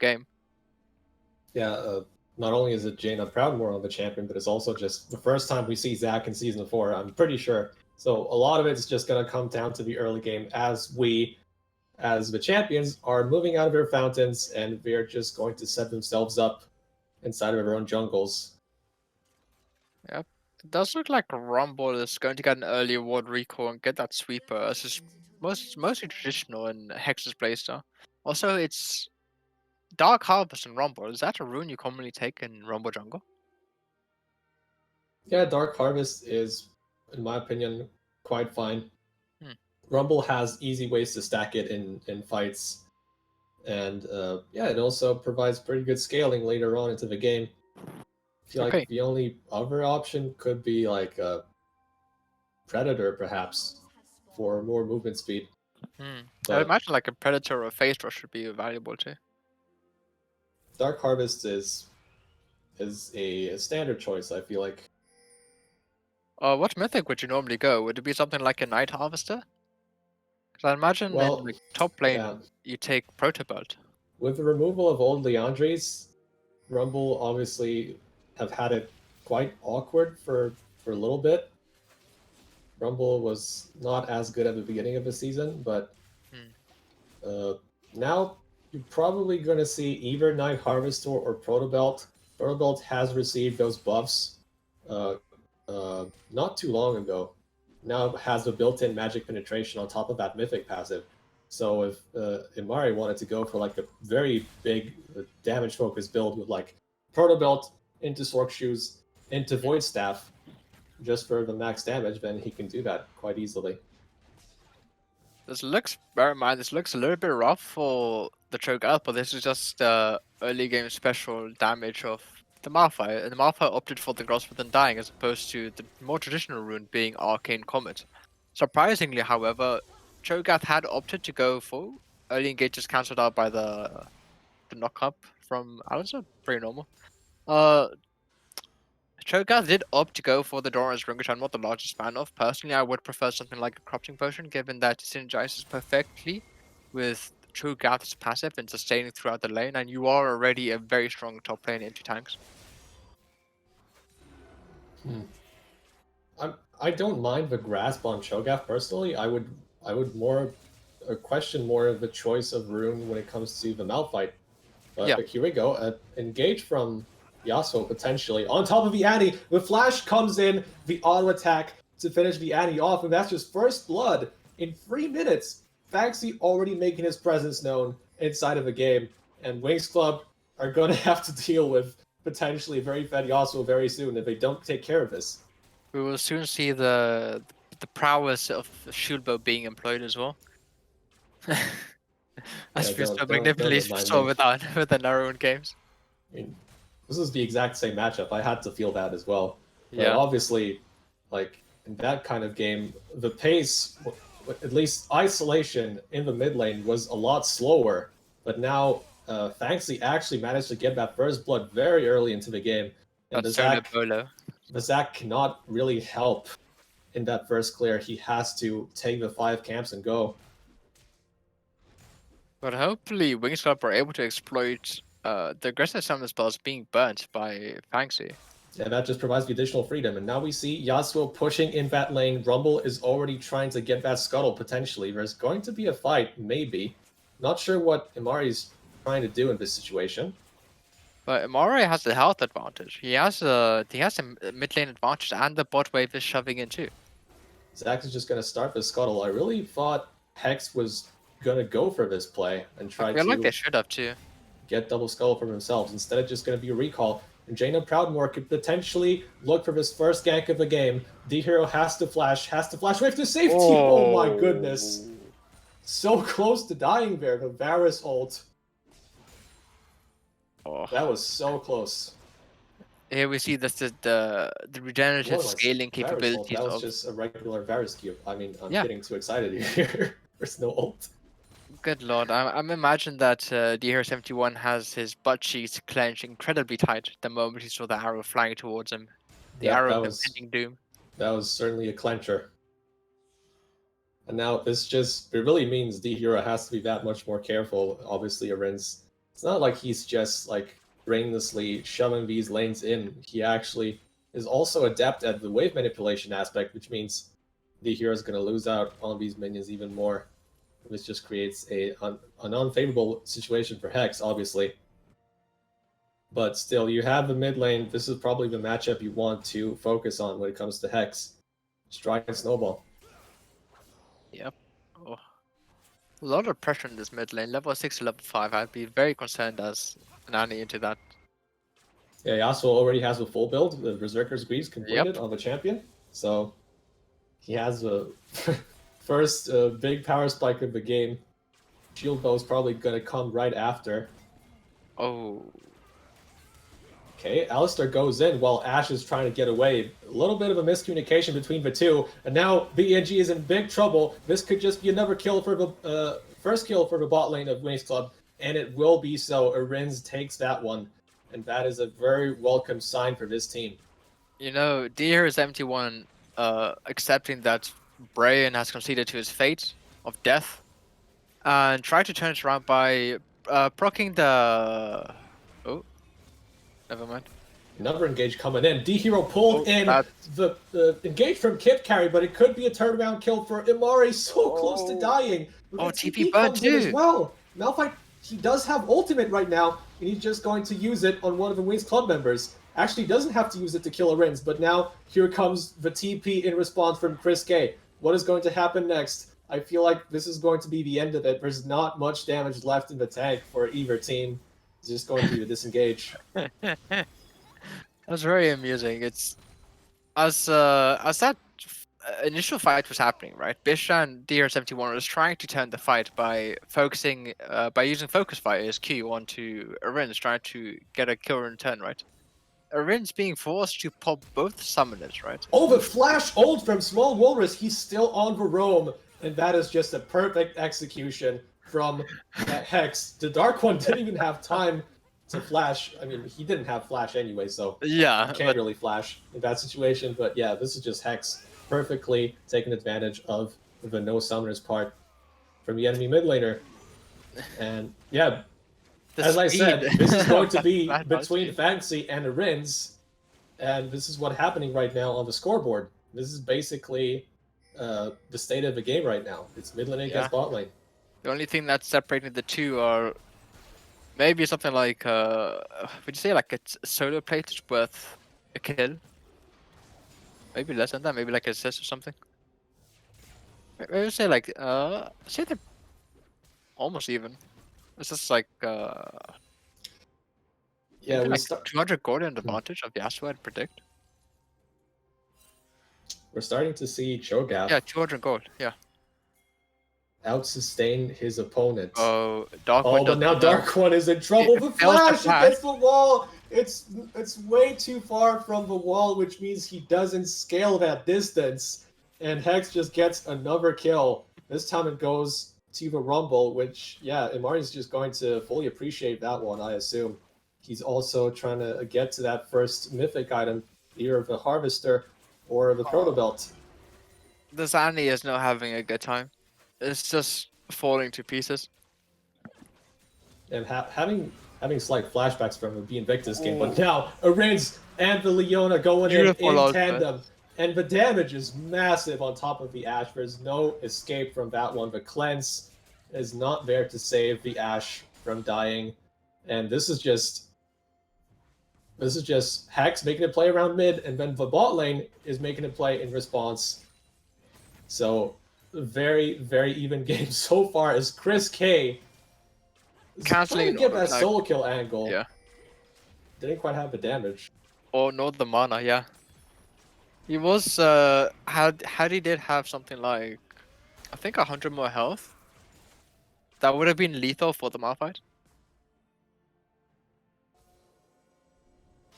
game. Yeah, not only is it Jaina Proudmoore on the champion, but it's also just the first time we see Zac in Season 4, I'm pretty sure. So a lot of it's just going to come down to the early game as we, as the champions, are moving out of their fountains, and they're just going to set themselves up inside of their own jungles. Yep. It does look like Rumble is going to get an early award recall and get that sweeper. This is mostly traditional in Hex's playstyle. Also, it's Dark Harvest and Rumble. Is that a rune you commonly take in Rumble jungle? Yeah, Dark Harvest is, in my opinion, quite fine. Hmm. Rumble has easy ways to stack it in fights, and yeah, it also provides pretty good scaling later on into the game. I feel Okay. like the only other option could be like a Predator, perhaps, for more movement speed. I But imagine like a Predator or a Phase Rush would be valuable too. Dark Harvest is a standard choice, I feel like. What mythic would you normally go? Would it be something like a Night Harvester? Because I imagine in Well, the top lane yeah, you take Protobelt. with the removal of old Leandres, Rumble obviously have had it quite awkward for a little bit. Rumble was not as good at the beginning of the season, but now you're probably going to see either Night Harvester or Protobelt. Protobelt has received those buffs uh, not too long ago. Now has the built-in magic penetration on top of that mythic passive. So if Imari wanted to go for like a very big damage-focused build with like Protobelt into Sork Shoes into Void Staff, just for the max damage, then he can do that quite easily. Bear in mind, this looks a little bit rough for the Cho'Gath, but this is just the early game special damage of the Malphite. And the Malphite opted for the Grasp Within Dying as opposed to the more traditional rune being Arcane Comet. Surprisingly, however, Cho'Gath had opted to go for early engages cancelled out by the knock up from Alistair. Pretty normal. Cho'Gath did opt to go for the Doran's Ring, which I'm not the largest fan of. Personally, I would prefer something like a Corrupting Potion, given that it synergizes perfectly with Cho'Gath's passive and sustaining throughout the lane, and you are already a very strong top lane into tanks. I don't mind the grasp on Cho'Gath personally. I would more question more of the choice of rune when it comes to the Malphite. Yeah. But here we go. Engage from Yasuo potentially. On top of the Annie, the flash comes in, the auto attack to finish the Annie off, and that's just first blood in 3 minutes. Faxi already making his presence known inside of the game, and Winx Club are going to have to deal with potentially very fed Yasuo very soon if they don't take care of this. We will soon see the prowess of Shulbo being employed as well. As Yeah, we so don't magnificently remind saw me. with the Narrow games. I mean, this is the exact same matchup. I had to feel that as well. But Yeah. obviously, like in that kind of game, the pace, at least isolation in the mid lane, was a lot slower. But now, Fangsy actually managed to get that first blood very early into the game, and That's solo bolo. the Zac cannot really help in that first clear. He has to take the 5 camps and go. But hopefully Winx Club are able to exploit the aggressive summon spells being burnt by Fangsy. And that just provides the additional freedom. And now we see Yasuo pushing in that lane. Rumble is already trying to get that scuttle, potentially. There's going to be a fight, maybe. Not sure what Imari's trying to do in this situation. But Imari has the health advantage. He has a mid lane advantage, and the bot wave is shoving in too. Zac is just going to start the scuttle. I really thought Hex was going to go for this play and try I feel like to they should have too. get double scuttle for themselves. Instead, it's just going to be a recall. And Jaina Proudmoore could potentially look for this first gank of the game. D-Hero has to flash wave to safety. Oh my goodness. So close to dying there, the Varus ult. Oh. That was so close. Here we see the regenerative scaling capabilities that was of... just a regular Varus cube. I mean, I'm Yeah. getting too excited here. There's no ult. Good lord, I'm imagining that D-Hero71 has his butt cheeks clenched incredibly tight the moment he saw the arrow flying towards him. The arrow of impending doom. That was certainly a clencher. And now this just, it really means D-Hero has to be that much more careful. Obviously, Arin's It's not like he's just like brainlessly shoving these lanes in. He actually is also adept at the wave manipulation aspect, which means the hero is going to lose out on these minions even more. This just creates an unfavorable situation for Hex, obviously. But still, you have the mid lane. This is probably the matchup you want to focus on when it comes to Hex. Strike and Snowball. Yep. Oh. A lot of pressure in this mid lane. Level 6 to level 5. I'd be very concerned as an Annie into that. Yeah, Yasuo already has a full build. The Berserker's Greaves completed on the champion. So he has the first big power spike of the game. Shield Bow is probably going to come right after. Oh. Okay, Alistar goes in while Ashe is trying to get away. A little bit of a miscommunication between the two, and now BNG is in big trouble. This could just be another kill for the first kill for the bot lane of Winx Club, and it will be so. Arins takes that one, and that is a very welcome sign for this team. You know, Deer is MT1 accepting that Brain has conceded to his fate of death, and try to turn it around by proccing the... Oh, never mind. Another engage coming in. D-Hero pulled in the engage from Kip Carry, but it could be a turnaround kill for Imari, so close to dying. Oh, TP burn too. As well. Malphite, he does have ultimate right now, and he's just going to use it on one of the Winx Club members. Actually, he doesn't have to use it to kill Arins, but now here comes the TP in response from Chris K. What is going to happen next? I feel like this is going to be the end of it. There's not much damage left in the tank for either team. It's just going to be a disengage. That's very amusing. It's as that initial fight was happening, right? Bisha and DR71 was trying to turn the fight by focusing, by using Focus Fire as Q onto Arins, trying to get a kill in turn, right? Arins being forced to pop both summoners, right? Oh, the flash ult from Small Walrus. He's still on the roam, and that is just a perfect execution from Hex. The Dark One didn't even have time to flash. I mean, he didn't have flash anyway, so yeah, he can't really flash in that situation. But yeah, this is just Hex perfectly taking advantage of the no summoners part from the enemy mid laner. And yeah, as I said, this is going to be between Fantasy and Arins, and this is what's happening right now on the scoreboard. This is basically the state of the game right now. It's mid lane against bot lane. The only thing that's separating the two are maybe something like, would you say like a solo plate is worth a kill? Maybe less than that, maybe like an assist or something. Maybe say like, say they're almost even. It's just like, yeah, we like 200 gold advantage of Yasuo, I'd predict. We're starting to see Cho'Gath. Yeah, 200 gold, yeah. Out-sustain his opponent. Oh, Dark One. But now Dark One is in trouble. The flash against the wall. It's way too far from the wall, which means he doesn't scale that distance. And Hex just gets another kill. This time it goes to the Rumble, which, yeah, Imari's just going to fully appreciate that one, I assume. He's also trying to get to that first mythic item, either the Harvester or the Proto Belt. This Annie is not having a good time. It's just falling to pieces. And having slight flashbacks from the Invictus game, but now Arins and the Leona going in tandem. And the damage is massive on top of the Ashe. There's no escape from that one. The cleanse is not there to save the Ashe from dying. And this is just Hex making it play around mid, and then the bot lane is making it play in response. So very, very even game so far as Chris K is trying to get that solo kill angle. Yeah. Didn't quite have the damage. Or not the mana, yeah. He was, had he did have something like, I think 100 more health, that would have been lethal for the Malphite.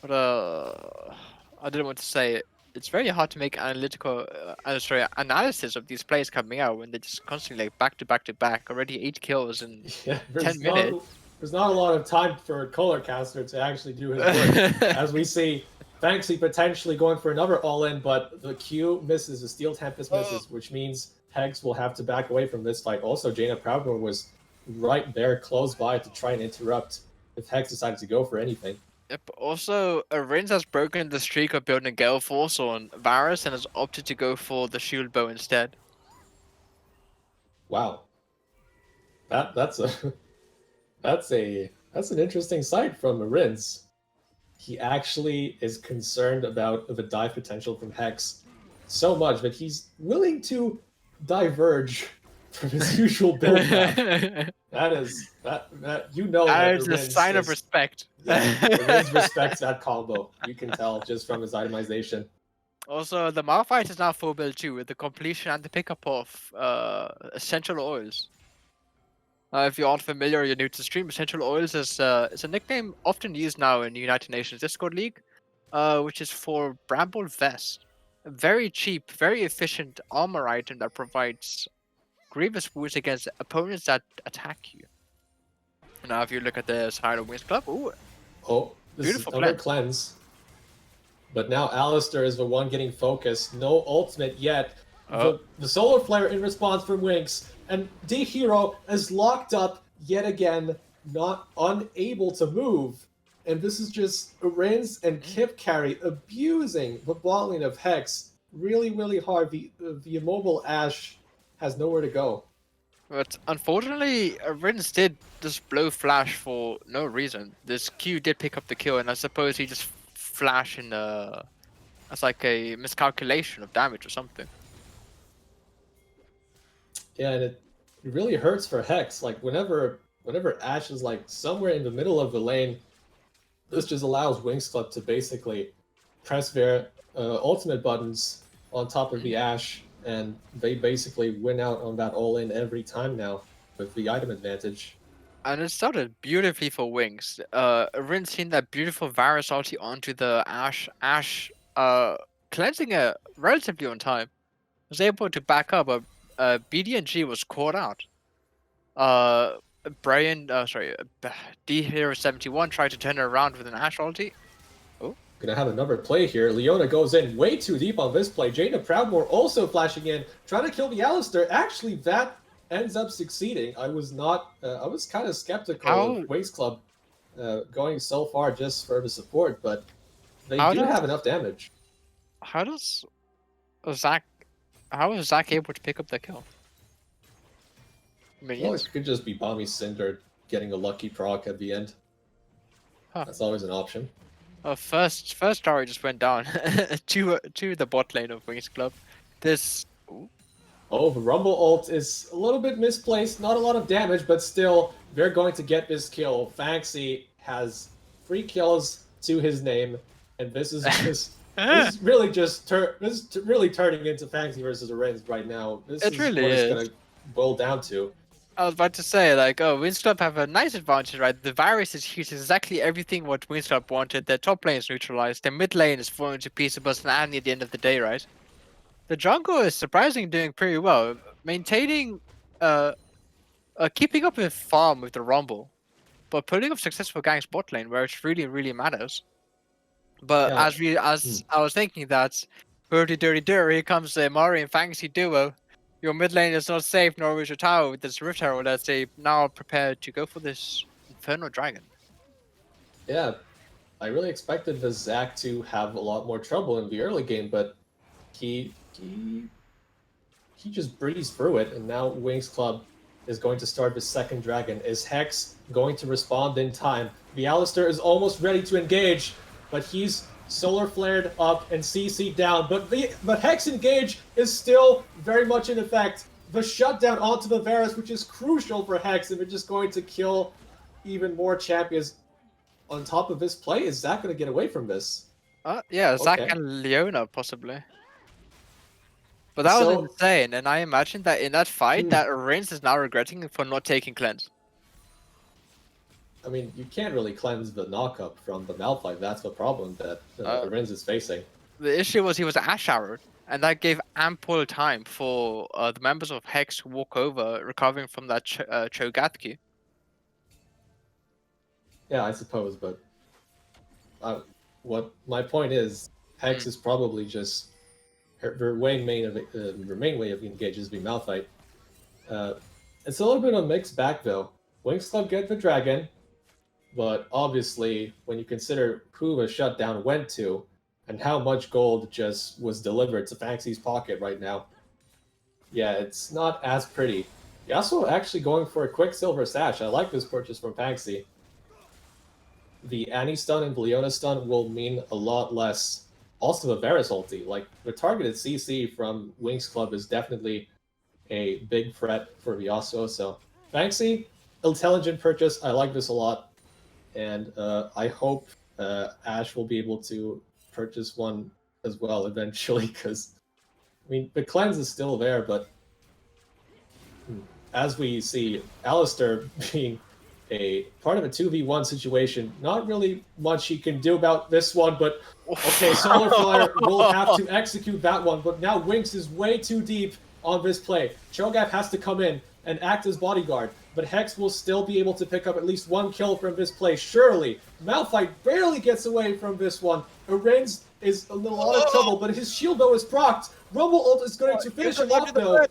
But, I didn't want to say it. It's very hard to make analysis of these players coming out when they're just constantly like back to back to back. Already 8 kills in 10 minutes. There's not a lot of time for Colorcaster to actually do his work. As we see, Fantasy potentially going for another all-in, but the Q misses, the Steel Tempest misses, which means Hex will have to back away from this fight. Also, Jaina Proudmore was right there close by to try and interrupt if Hex decided to go for anything. Yep. Also, Rins has broken the streak of building Gale Force on Varus and has opted to go for the Shield Bow instead. Wow, that's a that's an interesting sight from Rins. He actually is concerned about the dive potential from Hex so much that he's willing to diverge from his usual build path. That is that you know That that is a Rins sign of is respect. yeah, Rins respects that combo. You can tell just from his itemization. Also, the Malphite is now full build too, with the completion and the pickup of essential oils. If you aren't familiar or you're new to the stream, essential oils is a nickname often used now in United Nations Discord League, which is for Bramble Vest. A very cheap, very efficient armor item that provides grievous wounds against opponents that attack you. Now, if you look at the side of Winx Club, ooh, Oh, this beautiful is another cleanse. cleanse. But now Alistair is the one getting focused. No ultimate yet. The solar flare in response from Winx, and D Hero is locked up yet again, not unable to move. And this is just Rins and Kip Carry abusing the bot lane of Hex really, really hard. The immobile Ash has nowhere to go. But unfortunately, Rins did just blow Flash for no reason. This Q did pick up the kill, and I suppose he just flash in as like a miscalculation of damage or something. Yeah, and it really hurts for Hex. Like whenever Ash is like somewhere in the middle of the lane, this just allows Winx Club to basically press their ultimate buttons on top of the Ash, and they basically win out on that all-in every time now with the item advantage. And it started beautifully for Winx. Rin seen that beautiful Varus ulti onto the Ash. Ash cleansing it relatively on time. Was able to back up, but BDNG was caught out. Brian, D Hero 71 tried to turn it around with an Ash ulti. Gonna have another play here. Leona goes in way too deep on this play. Jaina Proudmore also flashing in, trying to kill the Alistair. Actually, that ends up succeeding. I was not. I was kind of skeptical of Winx Club going so far just for the support, but they do have enough damage. How does Zach? How is Zach able to pick up the kill? Well, it could just be Bommy Cinder getting a lucky proc at the end. Huh. That's always an option. First tower just went down to the bot lane of Winx Club. This. Ooh. Oh, the Rumble ult is a little bit misplaced. Not a lot of damage, but still, they're going to get this kill. Fanxy has 3 kills to his name, and this is just. This is really just really turning into Fanxy versus Arens right now. This is really what it's gonna boil down to. I was about to say, like, oh, Winx Club have a nice advantage, right? The Varus is huge, exactly everything what Winx Club wanted. Their top lane is neutralized, their mid lane is falling to pieces, but an Annie at the end of the day, right? The jungle is surprisingly doing pretty well, maintaining, keeping up with farm with the Rumble, but putting up successful ganks bot lane where it really, really matters. But Yeah. as I was thinking that, dirty, here comes the Mari and Fanxy duo. Your mid lane is not safe, nor is your tower with this Rift Herald as they now prepared to go for this Infernal Dragon. Yeah, I really expected the Zac to have a lot more trouble in the early game, but he just breezed through it, and now Winx Club is going to start the second dragon. Is Hex going to respond in time? The Alistair is almost ready to engage, but he's solar flared up and CC'd down. But Hex engage is still very much in effect. The shutdown onto the Varus, which is crucial for Hex, if it's just going to kill even more champions. On top of this play, is Zac going to get away from this? Yeah, Zac and Leona possibly. But that was insane, and I imagine that in that fight, that Reigns is now regretting for not taking cleanse. I mean, you can't really cleanse the knockup from the Malphite. That's the problem that Reigns is facing. The issue was he was Ash arrowed, and that gave ample time for the members of Hex to walk over, recovering from that Cho'Gath. Yeah, I suppose, but what my point is, Hex is probably just her main way of engage is being Malphite. It's a little bit of a mixed bag though. Winx Club get the dragon. But obviously, when you consider who the shutdown went to and how much gold just was delivered to Fanxy's pocket right now, yeah, it's not as pretty. Yasuo actually going for a Quicksilver Sash. I like this purchase from Fanxy. The Annie stun and Leona stun will mean a lot less. Also, the Varus ulti. Like, the targeted CC from Winx Club is definitely a big threat for Yasuo. So, Fanxy, intelligent purchase. I like this a lot. And I hope Ash will be able to purchase one as well eventually, because, I mean, the cleanse is still there, but as we see, Alistair being a part of a 2v1 situation, not really much he can do about this one, but okay, Solar Flyer will have to execute that one, but now Winx is way too deep on this play. Cho'Gath has to come in and act as bodyguard, but Hex will still be able to pick up at least one kill from this play, surely. Malphite barely gets away from this one. Arenz is in a lot of trouble, but his shield bow is procced. Rumble ult is going to finish him off though.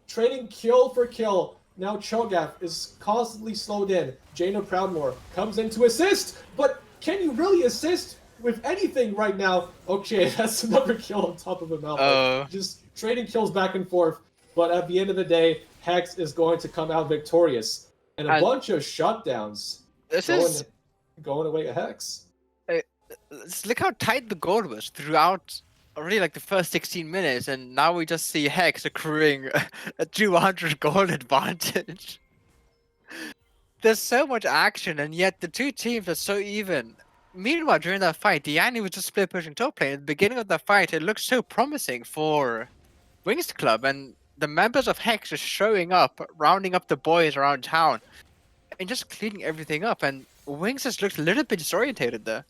Trading kill for kill. Now Cho'Gath is constantly slowed in. Jaina Proudmoore comes in to assist, but can you really assist with anything right now? Okay, that's another kill on top of a Malphite. Just trading kills back and forth, but at the end of the day, Hex is going to come out victorious. And a bunch of shutdowns going away at Hex. Look how tight the goal was throughout already like the first 16 minutes, and now we just see Hex accruing a 200 goal advantage. There's so much action, and yet the two teams are so even. Meanwhile, during that fight, Diani was just split pushing top lane. At the beginning of the fight, it looked so promising for Winx Club, and the members of Hex just showing up, rounding up the boys around town, and just cleaning everything up. And Winx just looked a little bit disorientated there.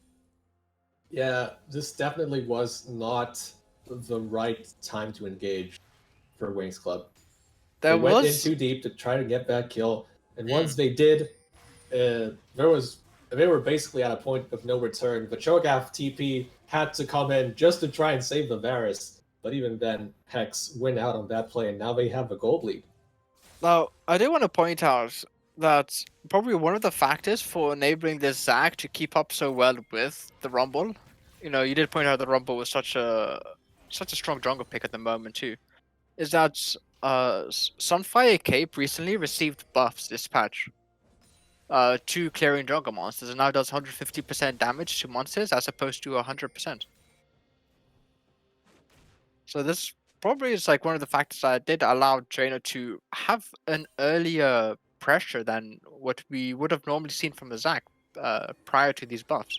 Yeah, this definitely was not the right time to engage for Winx Club. They went in too deep to try to get that kill, and once they did, they were basically at a point of no return. The Cho'Gath TP had to come in just to try and save the Varus, but even then, Hex went out on that play, and now they have the gold lead. Now, I do want to point out that probably one of the factors for enabling this Zac to keep up so well with the Rumble, you know, you did point out the Rumble was such a strong jungle pick at the moment too, is that Sunfire Cape recently received buffs this patch to clearing jungle monsters, and now does 150% damage to monsters as opposed to 100%. So this probably is like one of the factors that did allow Jaina to have an earlier pressure than what we would have normally seen from the Zac prior to these buffs.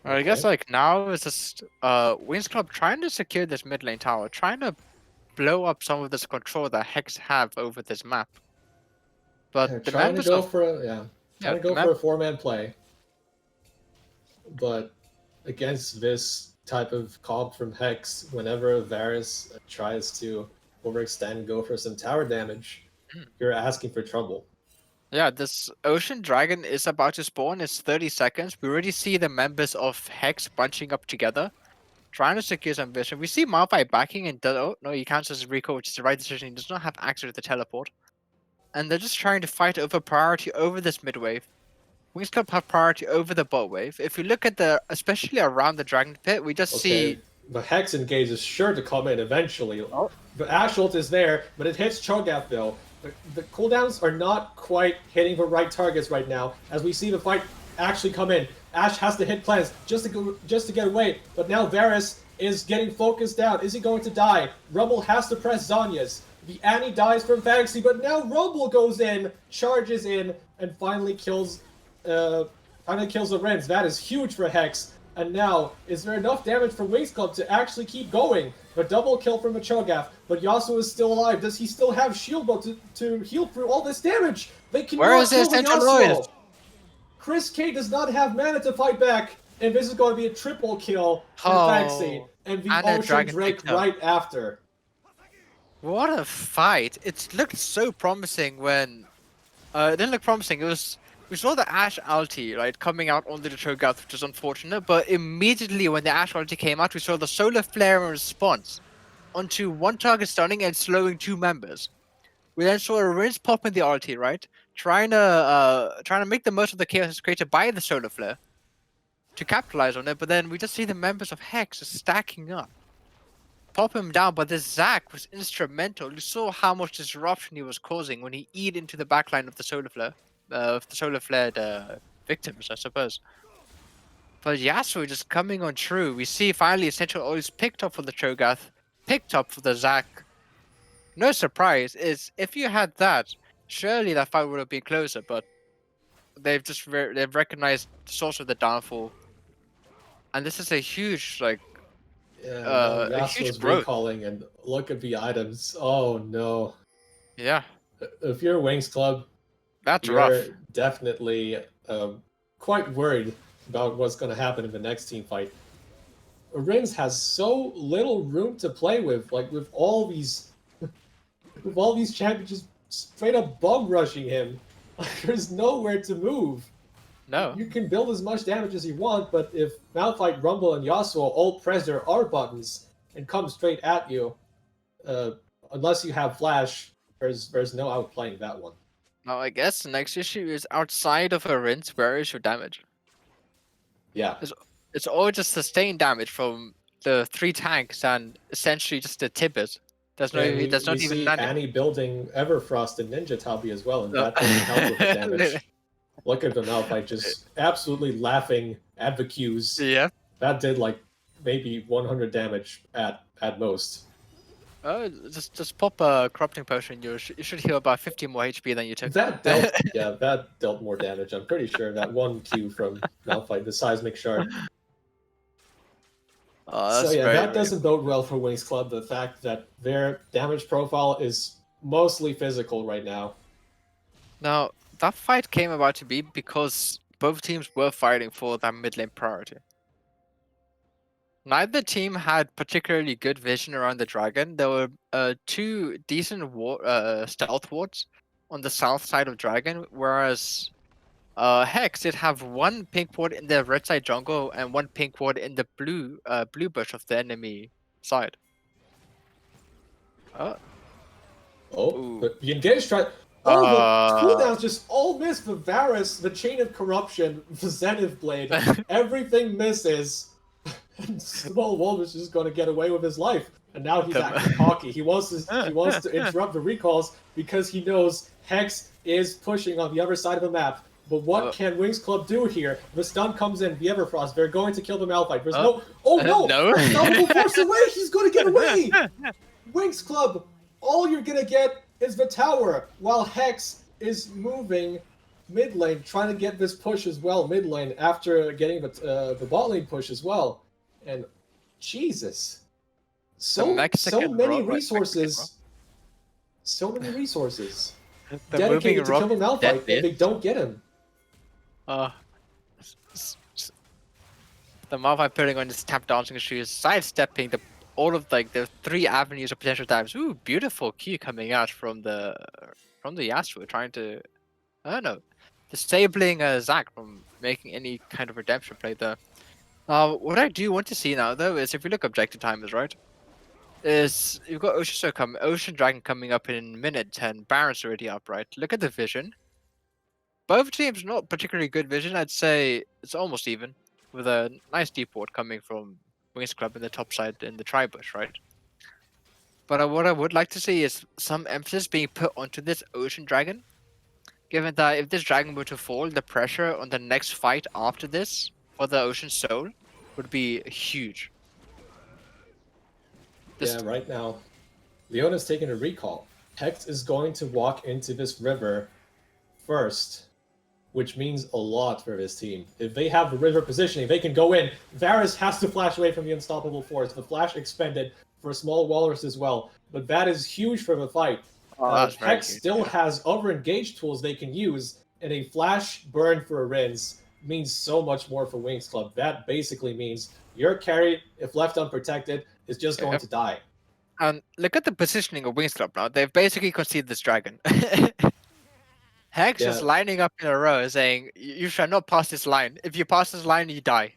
Okay. I guess like now is just Winx Club trying to secure this mid lane tower, trying to blow up some of this control that Hex have over this map. But the trying to go for a trying to go for a 4-man play. But against this type of comp from Hex, whenever Varus tries to overextend and go for some tower damage, you're asking for trouble. Yeah, this Ocean Dragon is about to spawn. It's 30 seconds. We already see the members of Hex bunching up together, trying to secure some vision. We see Malphite backing and oh no, he cancels his recall, which is the right decision. He does not have access to the teleport. And they're just trying to fight over priority over this mid wave. Winx Club have priority over the bot wave. If we look at especially around the Dragon Pit, we just see... The Hex engage is sure to come in eventually. The Ash ult is there, but it hits Cho'Gath though. The cooldowns are not quite hitting the right targets right now, as we see the fight actually come in. Ash has to hit plants just to get away, but now Varus is getting focused down. Is he going to die? Rumble has to press Zhonya's. The Annie dies from Fantasy, but now Rumble goes in, charges in, and finally kills the Renz. That is huge for Hex. And now, is there enough damage from Winx Club to actually keep going? A double kill from a Cho'Gath, but Yasuo is still alive. Does he still have shield bow to heal through all this damage? They can Where is this Yasuo? Chris K does not have mana to fight back, and this is going to be a triple kill for Fantasy, and the Ocean Drake right after. What a fight! It looked so promising when... it didn't look promising, we saw the Ashe ulti, right, coming out onto the Cho'Gath, which is unfortunate, but immediately when the Ashe ulti came out, we saw the solar flare in response onto one target stunning and slowing two members. We then saw a Rinse pop in the ulti, right? trying to make the most of the chaos created by the solar flare to capitalize on it. But then we just see the members of Hex stacking up, pop him down. But this Zac was instrumental. You saw how much disruption he was causing when he eat into the backline of the solar flare, of the solar flared victims, I suppose. But Yasuo just coming on true. We see finally Essential Oils picked up for the Cho'Gath, picked up for the Zac. No surprise is if you had that, surely that fight would have been closer. But they've just they've recognized the source of the downfall, and this is a huge Yeah, no, a huge Yasuo's growth. recalling and look at the items. Oh no. Yeah, If you're Winx Club, that's you're rough. definitely quite worried about what's going to happen in the next team fight. Rins has so little room to play with, like with all these champions just straight up bum rushing him. Like, there's nowhere to move. No, You can build as much damage as you want, but if Malphite, Rumble, and Yasuo all press their R buttons and come straight at you, unless you have Flash, there's no outplaying that one. now I guess the next issue is outside of a rinse. Where is your damage? Yeah. It's all just sustained damage from the 3 tanks and essentially just a tidbit. There's no, And there's we not even see none. Annie building Everfrost and Ninja Tabi as well, and No. that doesn't help with the damage. Look at the Malphite just absolutely laughing at the Qs. Yeah. That did like maybe 100 damage at most. Just pop a corrupting potion. You should heal about 50 more HP than you took. That dealt, yeah, that dealt more damage. I'm pretty sure that one Q from Malphite, the Seismic Shard. So yeah, that doesn't bode well for Winx Club. The fact that their damage profile is mostly physical right now. Now, that fight came about to be because both teams were fighting for that mid lane priority. Neither team had particularly good vision around the dragon. There were 2 decent stealth wards on the south side of dragon, whereas Hex did have 1 pink ward in the red side jungle and 1 pink ward in the blue bush of the enemy side. Ooh. But the engage try. Oh, the cooldowns just all miss. The Varus, the Chain of Corruption, the Zenith Blade, everything misses. And Small Wolf is just going to get away with his life. And now he's acting cocky. He wants to interrupt the recalls because he knows Hex is pushing on the other side of the map. But what can Winx Club do here? The stun comes in, the Everfrost. They're going to kill the Malphite. There's no. Oh no! No. Double force away. He's going to get away. Winx Club, all you're going to get is the tower, while Hex is moving mid lane, trying to get this push as well mid lane after getting the bot lane push as well. And Jesus, so many resources, so many resources dedicated to kill the Malphite, and they don't get him. The Malphite putting on his tap dancing shoes, sidestepping all of the 3 avenues of potential damage. Ooh, beautiful Q coming out from the Yasuo, trying to, I don't know, disabling Zac from making any kind of redemption play there. What I do want to see now though is if we look objective timers, right? Is you've got Ocean Dragon coming up in minute 10, Baron's already up, right? Look at the vision. Both teams not particularly good vision. I'd say it's almost even, with a nice deep ward coming from Winx Club in the top side in the tri-bush, right? But what I would like to see is some emphasis being put onto this Ocean Dragon, given that if this dragon were to fall, the pressure on the next fight after this for the Ocean Soul would be huge. Yeah, right now, Leona's taking a recall. Hex is going to walk into this river first, which means a lot for this team. If they have the river positioning, they can go in. Varus has to flash away from the Unstoppable Force. The flash expended for Small Walrus as well. But that is huge for the fight. Hex still has other engage tools they can use, and a flash burn for a Rins means so much more for Winx Club. That basically means your carry, if left unprotected, is just going to die. And look at the positioning of Winx Club now. They've basically conceded this dragon. Hex is lining up in a row saying, you shall not pass this line. If you pass this line, you die.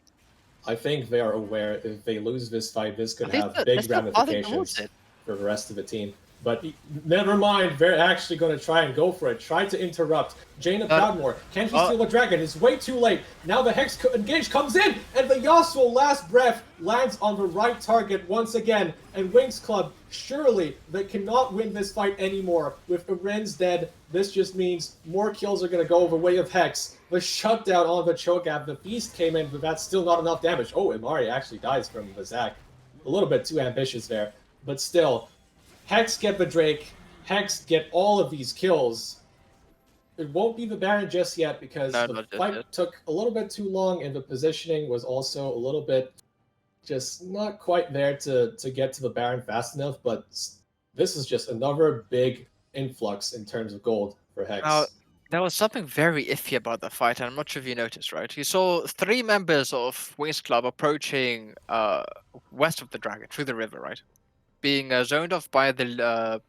I think they are aware if they lose this fight, this could have big ramifications for the rest of the team. But never mind, they're actually going to try and go for it. Try to interrupt. Jaina Proudmoore, can he steal a dragon? It's way too late. Now the Hex engage comes in, and the Yasuo last breath lands on the right target once again. And Winx Club, surely they cannot win this fight anymore. With Aren's dead, this just means more kills are going to go the way of Hex. The shutdown on the Cho'Gath, the Beast came in, but that's still not enough damage. Oh, Imari actually dies from the Zac. A little bit too ambitious there, but still. Hex get the Drake, Hex get all of these kills. It won't be the Baron just yet because the fight took a little bit too long and the positioning was also a little bit just not quite there to get to the Baron fast enough, but this is just another big influx in terms of gold for Hex. Now, there was something very iffy about the fight, and I'm not sure if you noticed, right? You saw 3 members of Winx Club approaching west of the dragon, through the river, right? Being zoned off by the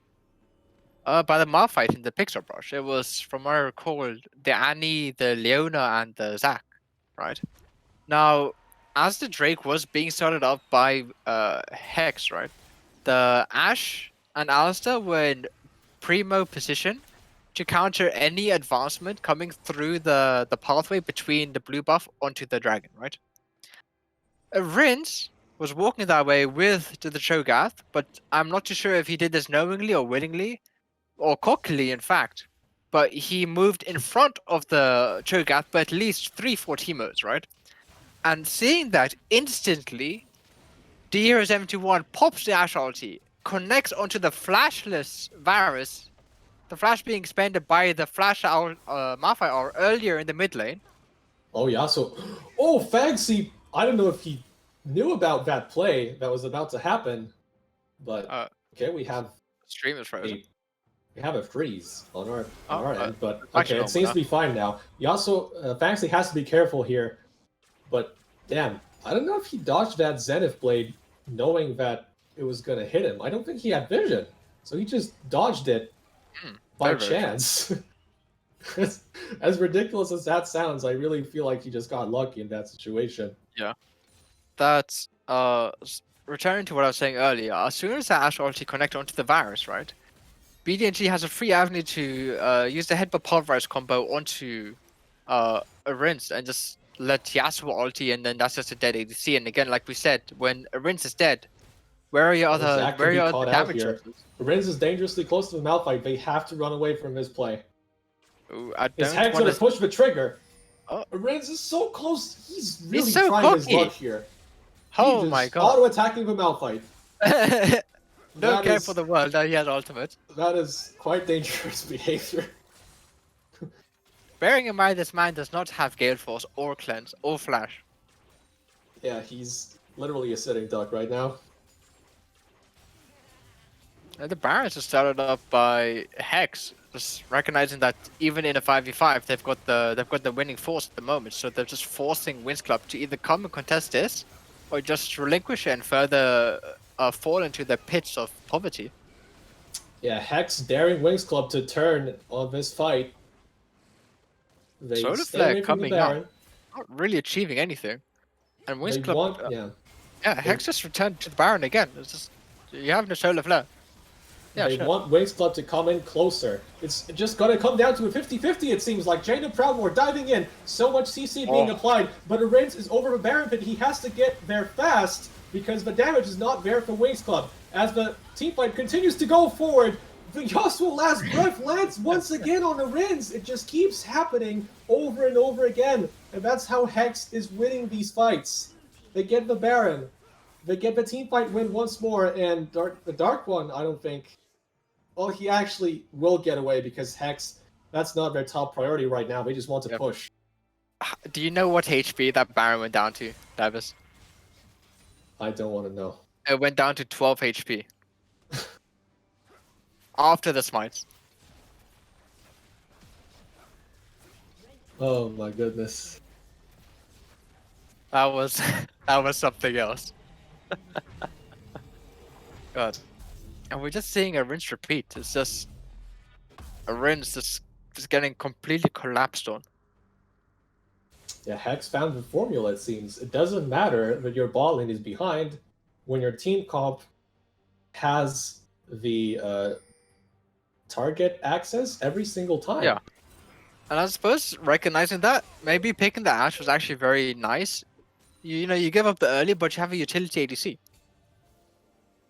Malphite in the Pixar brush. It was, from what I recall, the Annie, the Leona, and the Zac, right? Now, as the Drake was being started up by Hex, right? The Ashe and Alistair were in primo position to counter any advancement coming through the pathway between the blue buff onto the dragon, right? Rince was walking that way with the Cho'Gath, but I'm not too sure if he did this knowingly or willingly, or cockily, in fact. But he moved in front of the Cho'Gath by at least 3-4 Teemos, right? And seeing that instantly, D071 pops the Ashe ulti, connects onto the flashless Varus, the flash being expended by the flash Malphite hour earlier in the mid lane. Oh yeah, so Fagsy, I don't know if he knew about that play that was about to happen, but okay, we have stream is frozen. We have a freeze on our end, but okay, it seems to be fine now. Yasuo, Fagsy has to be careful here, but damn, I don't know if he dodged that Zenith Blade knowing that it was gonna hit him. I don't think he had vision, so he just dodged it by chance. As ridiculous as that sounds, I really feel like he just got lucky in that situation. Yeah. That's returning to what I was saying earlier, as soon as the Ashe ulti connect onto the Varus, right? BDNG has a free avenue to use the Headbutt Pulverize combo onto a Rinse and just let Yasuo ulti, and then that's just a dead ADC. And again, like we said, when a Rinse is dead, where are your other damage sources? Rinse is dangerously close to the Malphite. They have to run away from his play. Ooh, his Hex gonna push the trigger. Rinse is so close. He's really so trying his luck here. Oh my god. Auto-attacking the Malphite. Don't care for the world that he has ultimate. That is quite dangerous behavior. Bearing in mind this man does not have Gale Force or Cleanse or Flash. Yeah, he's literally a sitting duck right now. The Barons are started up by Hex, just recognizing that even in a 5v5 they've got the winning force at the moment, so they're just forcing Winx Club to either come and contest this, or just relinquish it and further fall into the pits of poverty. Yeah, Hex daring Winx Club to turn on this fight. They Solar Flare coming up, not really achieving anything, and Winx Club. Hex just returned to the Baron again. It's just you have no Solar Flare. Yeah, they want Winx Club to come in closer. It's just going to come down to a 50-50, it seems like. Jaina Proudmoore diving in. So much CC being applied. But Arins is over the Baron pit. He has to get there fast because the damage is not there for Winx Club. As the teamfight continues to go forward, the Yasuo last breath lands once again on Arins. It just keeps happening over and over again. And that's how Hex is winning these fights. They get the Baron. They get the teamfight win once more. And the Dark One, I don't think... Well, he actually will get away because Hex, that's not their top priority right now. They just want to push. Do you know what HP that Baron went down to, Davis? I don't want to know. It went down to 12 HP. After the smites. Oh my goodness. That was something else. God. And we're just seeing a rinse repeat. It's just a rinse just getting completely collapsed on. Yeah, Hex found the formula, it seems. It doesn't matter that your bot lane is behind when your team comp has the target access every single time. Yeah. And I suppose recognizing that, maybe picking the Ashe was actually very nice. You know, you give up the early, but you have a utility ADC.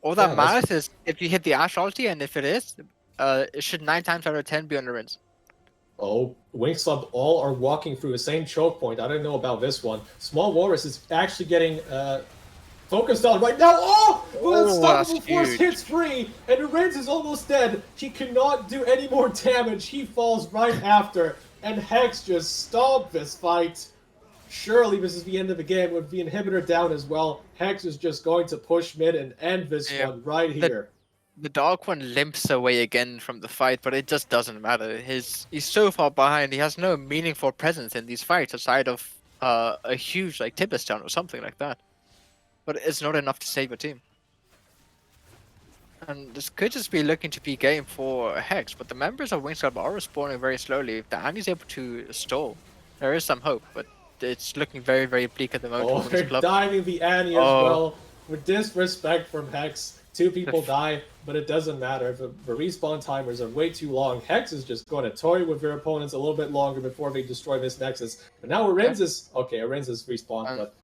All that Yeah, that's matters is if you hit the Ashe ulti, and if it is, it should 9 times out of 10 be on the rinse. Oh, Winx all are walking through the same choke point. I don't know about this one. Small Walrus is actually getting focused on right now. Oh! Oh, Unstoppable that's Force huge. hits free, and Lorenz is almost dead. He cannot do any more damage. He falls right after, and Hex just stopped this fight. Surely this is the end of the game with the inhibitor down as well. Hex is just going to push mid and end this Yeah. one right here. The Dark One limps away again from the fight, but it just doesn't matter. He's so far behind. He has no meaningful presence in these fights aside of a huge like Tibbus down or something like that. But it's not enough to save a team. And this could just be looking to be game for Hex, but the members of Winx Club are respawning very slowly. If the Annie's able to stall, there is some hope, but it's looking very, very bleak at the moment Oh, for they're Winx Club. diving the Annie as well. With disrespect from Hex, 2 people die, but it doesn't matter. The respawn timers are way too long. Hex is just going to toy with their opponents a little bit longer before they destroy this Nexus. But now Arenz is... Okay, Arenz is respawned, but